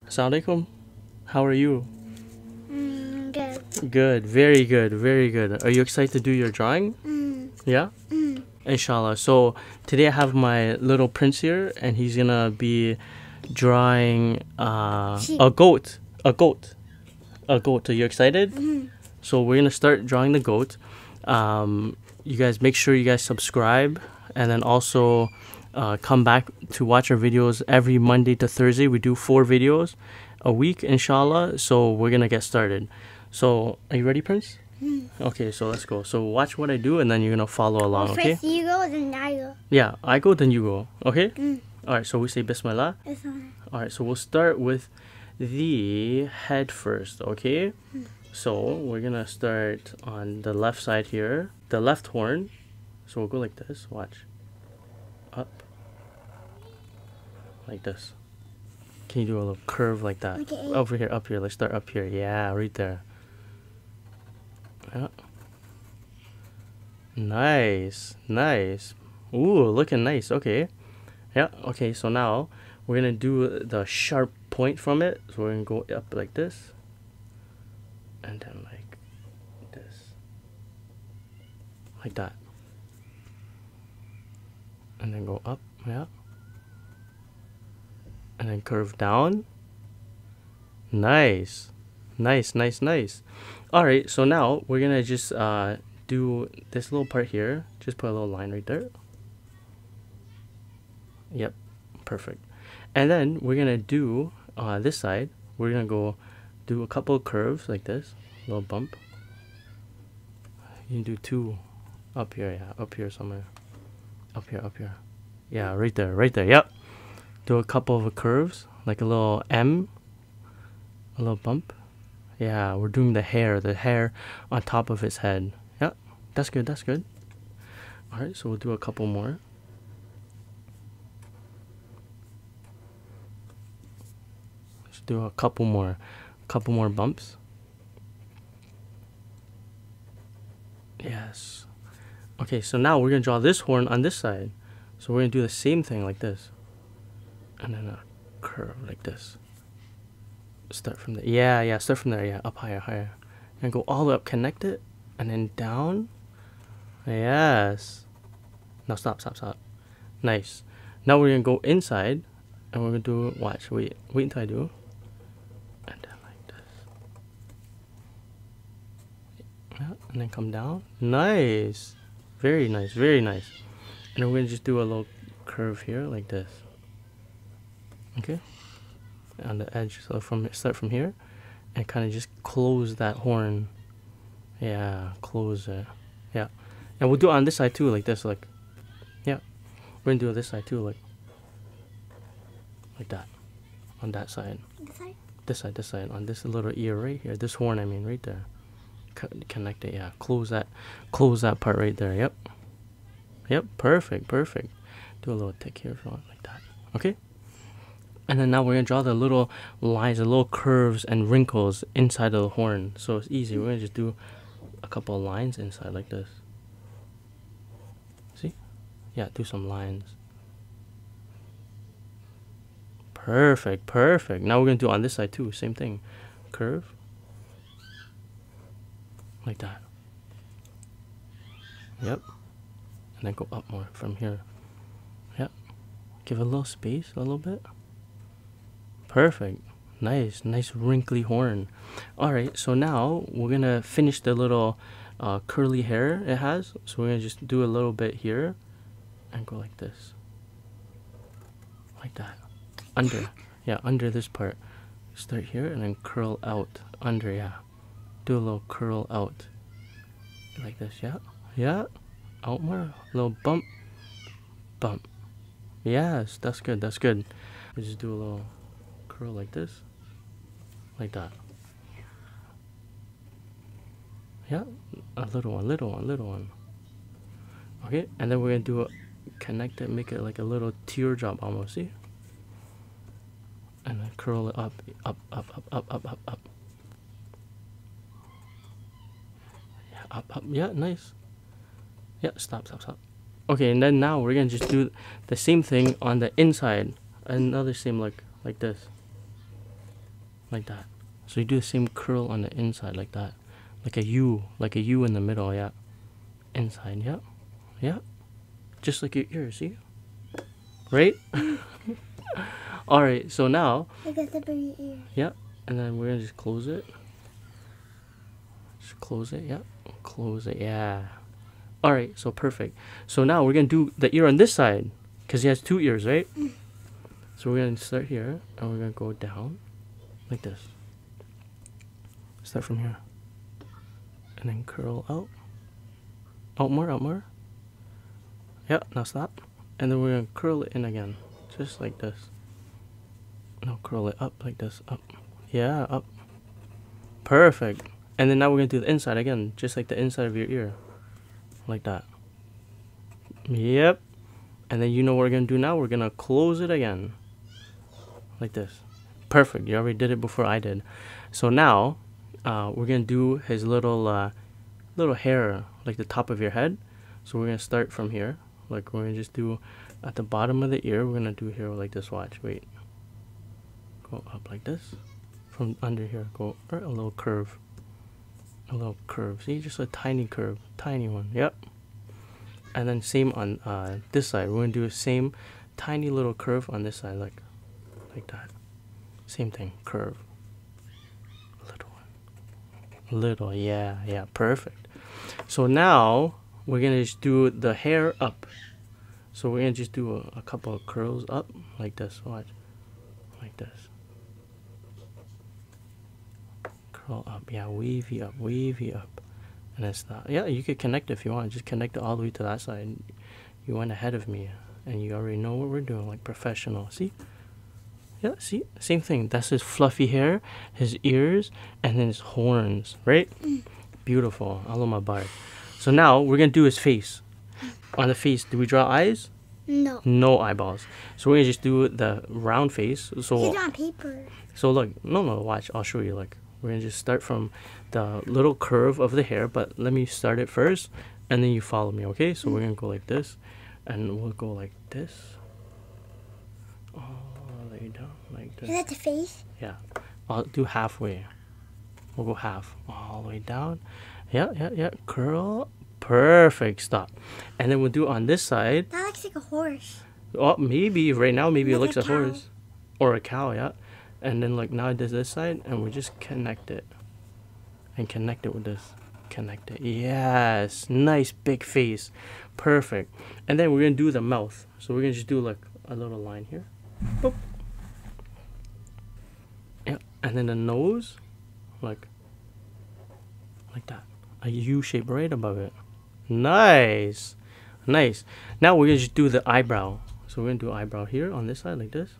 Assalamu alaikum. How are you? Good. Good. Very good. Very good. Are you excited to do your drawing? Yeah? Mm. Inshallah. So today I have my little prince here, and he's gonna be drawing Sheep. a goat. A goat. A goat. Are you excited? Mm. So we're gonna start drawing the goat. You guys make sure you guys subscribe, and then also come back to watch our videos every Monday to Thursday. We do 4 videos a week, inshallah. So we're gonna get started. So are you ready, Prince? Mm. Okay, so let's go. So watch what I do, and then you're gonna follow along. Well, Okay? first you go, then I go. Yeah, I go, then you go. Okay? Mm. All right. So we say Bismillah. This one. All right. So we'll start with the head first. Okay? So we're gonna start on the left side here, the left horn. So we'll go like this. Watch. Up. Like this. Can you do a little curve like that? Okay. Over here, up here. Let's start up here. Yeah, right there. Yeah. Nice. Nice. Ooh, looking nice. Okay. Yeah. Okay, so now we're gonna do the sharp point from it. So we're gonna go up like this. And then like this. Like that. And then go up, yeah. And then curve down. Nice. Nice, nice, nice. Alright, so now we're gonna just do this little part here. Just put a little line right there. Yep, perfect. And then we're gonna do this side. We're gonna go do a couple of curves like this. Little bump. You can do 2 up here, yeah, up here somewhere. Up here, up here. Yeah, right there, yep. Do a couple of curves, like a little M, a little bump. Yeah, we're doing the hair on top of his head. Yep, that's good, that's good. Alright, so we'll do a couple more. Let's do a couple more bumps. Yes. Okay, so now we're gonna draw this horn on this side. So we're gonna do the same thing like this. And then a curve like this. Start from there. Yeah, start from there. Yeah, up higher, higher. And go all the way up, connect it. And then down. Yes. Now stop. Nice. Now we're gonna go inside. And we're gonna do, watch, wait until I do. And then like this. Yeah, and then come down. Nice. Very nice, very nice. And then we're gonna just do a little curve here like this. Okay, on the edge. So start from here, and kind of just close that horn. Yeah, close it. Yeah, and we'll do it on this side too, like this. Like, yeah, we're gonna do it this side too, like that. On that side. This side? This side. On this little ear right here. This horn, I mean, right there. Connect it. Yeah, close that part right there. Yep. Perfect. Do a little tick here if you want, like that. Okay. And then now we're going to draw the little lines, the little curves and wrinkles inside of the horn. So it's easy. We're going to just do a couple of lines inside like this. See? Yeah, do some lines. Perfect. Now we're going to do on this side too. Same thing. Curve. Like that. Yep. And then go up more from here. Yep. Give it a little space, a little bit. Perfect. Nice wrinkly horn. Alright, so now we're gonna finish the little curly hair it has. So we're gonna just do a little bit here and go like this. Like that. Under. Yeah, under this part. Start here and then curl out. Under, yeah. Do a little curl out. Like this, yeah. Yeah. Out more. A little bump. Bump. Yes, that's good. We just do a little curl like this, like that. Yeah, a little one. Okay, and then we're gonna do connect it, make it like a little teardrop almost. See, and then curl it up. Yeah, up. Yeah, nice. Yeah, stop. Okay, and then now we're gonna just do the same thing on the inside. Another same like this. like that. So you do the same curl on the inside like that, like a U in the middle. Yeah, inside. Yeah, yeah, just like your ear. See, right? All right. So now, I got the big ear. yeah, and then we're gonna just close it. Just close it. Yeah, close it. Yeah. All right. So perfect. So now we're gonna do the ear on this side because he has two ears, right? So we're gonna start here and we're gonna go down like this. Start from here. And then curl out. Out more, out more. Yeah, now stop. And then we're gonna curl it in again. Just like this. Now curl it up like this. Up. Yeah, up. Perfect. And then now we're gonna do the inside again, just like the inside of your ear. Like that. Yep. And then you know what we're gonna do now? We're gonna close it again. Like this. Perfect. You already did it before I did. So now we're gonna do his little hair, like the top of your head. So we're gonna start from here. Like we're gonna just do at the bottom of the ear. We're gonna do here like this. Watch. Wait. Go up like this. From under here, go a little curve. A little curve. See, just a tiny curve, tiny one. Yep. And then same on this side. We're gonna do the same tiny little curve on this side, like that. Same thing, curve. Little one. Little, yeah, yeah, perfect. So now we're gonna just do the hair up. So we're gonna just do a couple of curls up like this. Watch, like this. Curl up, yeah, wavy up, and then stop. Yeah, you could connect if you want. Just connect it all the way to that side. You went ahead of me, and you already know what we're doing, like professional. See? Yeah, see? Same thing. That's his fluffy hair, his ears, and then his horns, right? Beautiful. Allah bar. So now we're gonna do his face. On the face, do we draw eyes? No. No eyeballs. So we're gonna just do the round face. So It's on paper. So look, no, watch. I'll show you. Like we're gonna just start from the little curve of the hair, but let me start it first, and then you follow me, okay? So we're gonna go like this, and we'll go like this. All the way down like this. Is that the face? Yeah, I'll do halfway. We'll go half, all the way down. Yeah, yeah, yeah. Curl. Perfect. Stop. And then we'll do on this side. That looks like a horse. Oh, maybe right now, maybe it Like looks a a cow. horse or a cow. Yeah. And then like now it does this side, and we just connect it and connect it with this. Connect it. Yes. Nice big face. Perfect. And then we're gonna do the mouth. So we're gonna just do like a little line here. Boop. Yeah. And then the nose, like that. A U shape right above it. Nice. Nice. Now we're gonna just do the eyebrow. So we're gonna do eyebrow here on this side like this.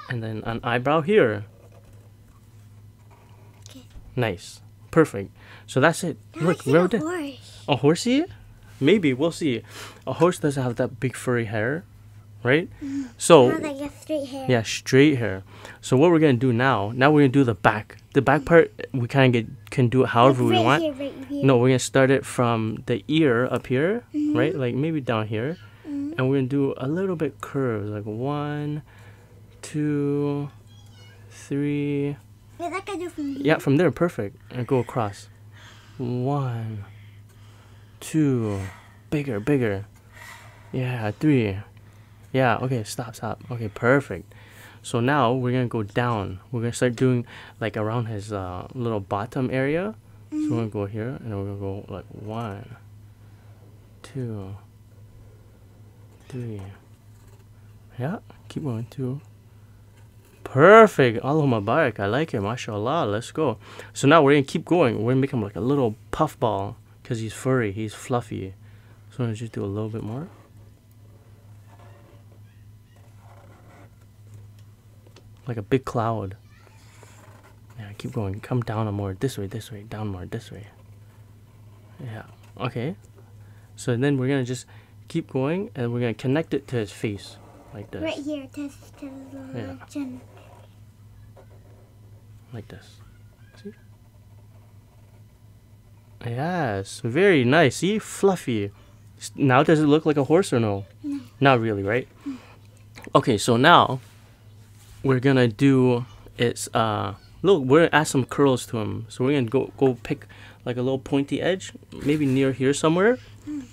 And then an eyebrow here. Okay. Nice. Perfect. So that's it. That Look, looks like we're a done. horse. A horsey? Maybe. We'll see. A horse doesn't have that big furry hair, right? So, Not like a straight hair. yeah, straight hair. So what we're going to do now we're going to do the back. The back part, we kind of can do it however Like we right want. Here, right here. No, we're going to start it from the ear up here, right? Like maybe down here. And we're going to do a little bit curves, like 1, 2, 3. Wait, that can do from here. Yeah, from there, perfect. And go across. 1, 2, bigger. Yeah, 3. Yeah, okay, stop. Okay, perfect. So now we're gonna go down. We're gonna start doing like around his little bottom area. So we're gonna go here, and then we're gonna go like 1, 2, 3. Yeah, keep going. 2. Perfect. Allahumma barak. I like it. MashaAllah. Let's go. So now we're gonna keep going. We're gonna make him like a little puff ball because he's furry. He's fluffy. So I'm gonna just do a little bit more. Like a big cloud. Yeah, keep going. Come down more. This way. Down more. This way. Yeah. Okay. So then we're gonna just keep going, and we're gonna connect it to his face, like this. Right here, to the Yeah. chin. Like this. See? Yes, very nice. See, fluffy. Now does it look like a horse or no? No. Not really, right? Okay, so now we're gonna do is look, we're gonna add some curls to him. So we're gonna go pick like a little pointy edge, maybe near here somewhere,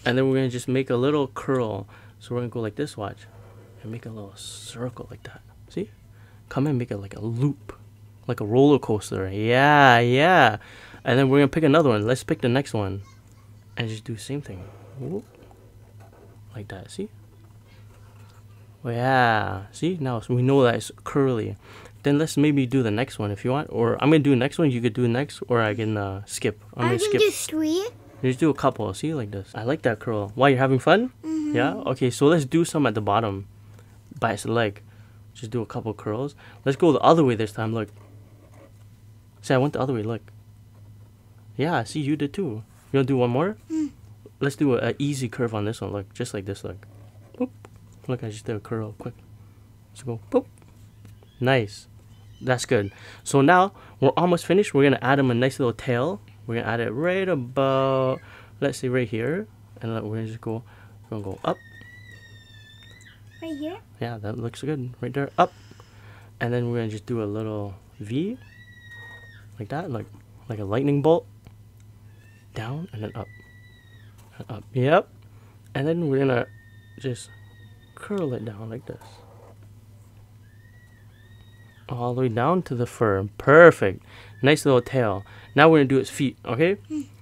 and then we're gonna just make a little curl. So we're gonna go like this, watch, and make a little circle like that. See? Come and make it like a loop, like a roller coaster. Yeah, yeah. And then we're gonna pick another one. Let's pick the next one, and just do the same thing. Whoop. Like that. See? Oh, yeah. See? Now so we know that it's curly. Then let's maybe do the next one if you want. Or I'm gonna do the next one. You could do next, or I can skip. I'm gonna skip. do 3. Just do a couple. See, like this. I like that curl. Why, you're having fun? Mm-hmm. Yeah. Okay. So let's do some at the bottom, by its leg. Just do a couple curls. Let's go the other way this time. Look. See, I went the other way. Look. Yeah. See, you did too. You wanna do one more? Let's do an easy curve on this one. Look, just like this. Look. Boop. Look, I just did a curl quick. Let's go. Boop. Nice. That's good. So now we're almost finished. We're gonna add him a nice little tail. We're gonna add it right about, let's say, right here, and we're gonna just go. We're gonna go up. Right here? Yeah, that looks good. Right there, up, and then we're gonna just do a little V, like that, like a lightning bolt. Down and then up, and up. Yep. And then we're gonna just curl it down like this. All the way down to the fur. Perfect. Nice little tail. Now we're gonna do its feet, okay?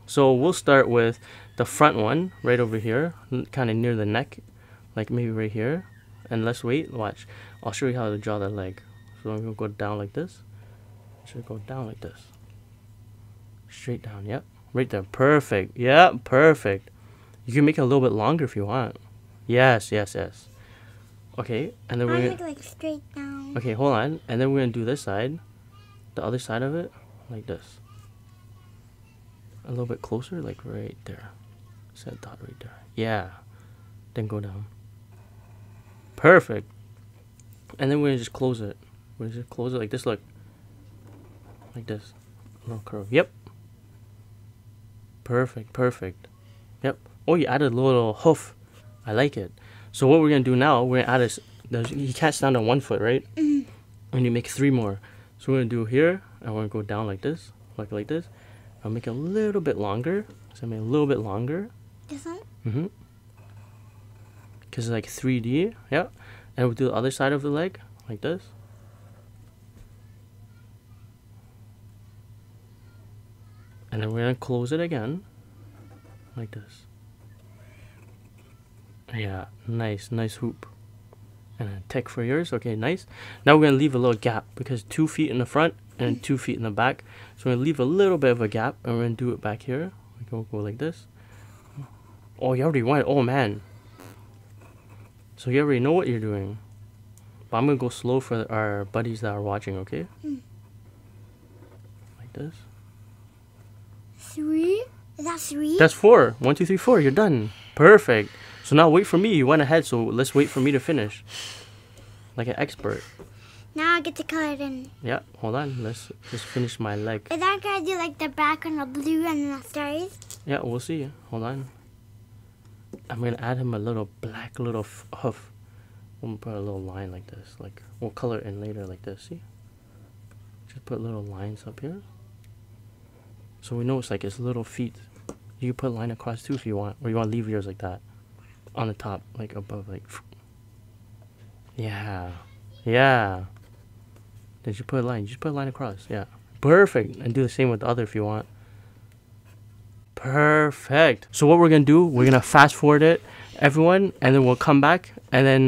So we'll start with the front one right over here, kind of near the neck, like maybe right here. And let's wait. Watch. I'll show you how to draw the leg. So I'm gonna go down like this. Should go down like this. Straight down. Yep. Right there. Perfect. Yep. Perfect. You can make it a little bit longer if you want. Yes. Yes. Yes. Okay. And then we're I gonna. make it like straight down. Okay, hold on. And then we're going to do this side. The other side of it. Like this. A little bit closer. Like right there. Set dot right there. Yeah. Then go down. Perfect. And then we're going to just close it. We're going to just close it like this. Look. Like this. A little curve. Yep. Perfect. Perfect. Yep. Oh, you added a little hoof. I like it. So what we're going to do now, we're going to add you can't stand on one foot, right? And you make 3 more. So we're going to do here, and we're going to go down like this, like this. I'll make it a little bit longer. So I make it a little bit longer. This one? Mm-hmm. Because it's like 3D, yeah. And we'll do the other side of the leg, like this. And then we're going to close it again, like this. Yeah, nice hoop. And a tick for yours. Okay, nice. Now we're going to leave a little gap because 2 feet in the front and 2 feet in the back. So we're going to leave a little bit of a gap and we're going to do it back here. We'll go like this. Oh, you already went. Oh, man. So you already know what you're doing. But I'm going to go slow for our buddies that are watching, okay? Like this. 3? Is that 3? That's 4. 1, 2, 3, 4. You're done. Perfect. So now wait for me. You went ahead, so let's wait for me to finish. Like an expert. Now I get to color it in. Yeah, hold on. Let's just finish my leg. Is that gonna do like the background of blue and then the stars? Yeah, we'll see. Hold on. I'm gonna add him a little black little hoof. We'll put a little line like this. Like we'll color it in later like this. See? Just put little lines up here. So we know it's like his little feet. You can put a line across too if you want, or you want to leave yours like that. On the top, like above, like. Yeah. Yeah. Did you put a line? Just put a line across. Yeah. Perfect. And do the same with the other if you want. Perfect. So what we're going to do, we're going to fast forward it, everyone, and then we'll come back, and then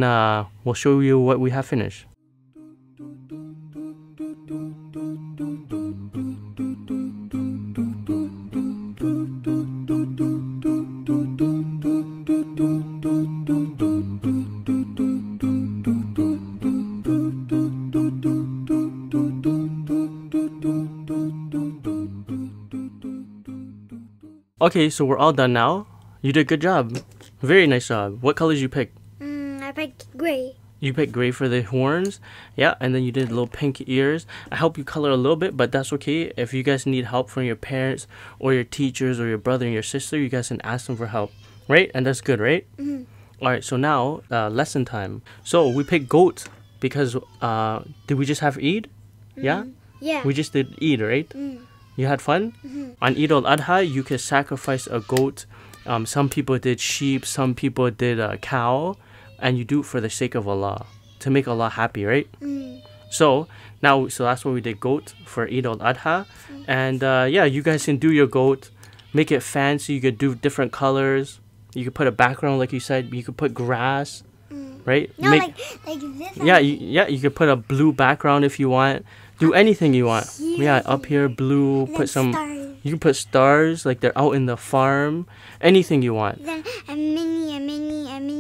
we'll show you what we have finished. Okay, so we're all done now. You did a good job. Very nice job. What colors you picked? I picked gray. You picked gray for the horns. Yeah, and then you did little pink ears. I helped you color a little bit, but that's okay. If you guys need help from your parents or your teachers or your brother and your sister, you guys can ask them for help. Right? And that's good, right? All right, so now lesson time. So we picked goat because did we just have Eid? Yeah? Yeah. We just did Eid, right? You had fun? On Eid al-Adha, you could sacrifice a goat. Some people did sheep, some people did a cow, and you do it for the sake of Allah, to make Allah happy, right? So that's what we did, goat for Eid al-Adha. And yeah, you guys can do your goat, make it fancy. You could do different colors. You could put a background, like you said. You could put grass, right? No, like this. Yeah, you could put a blue background if you want. Do anything you want. Yeah, up here, blue. And Put some. stars. You can put stars, like they're out in the farm. Anything you want. Then a mini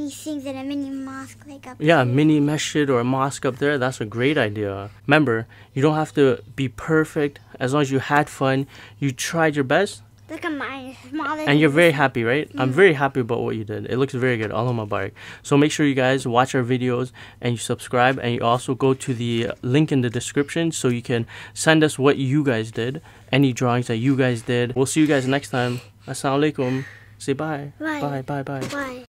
things and a mini mosque like up Yeah, here. mini masjid or a mosque up there. That's a great idea. Remember, you don't have to be perfect. As long as you had fun, you tried your best, Look at mine. Smaller and you're than very this. happy, right? I'm very happy about what you did. It looks very good. Allah Mubarak. So make sure you guys watch our videos and you subscribe, and you also go to the link in the description so you can send us what you guys did, any drawings that you guys did. We'll see you guys next time. Assalamu alaikum. Say bye. Bye. Bye. Bye.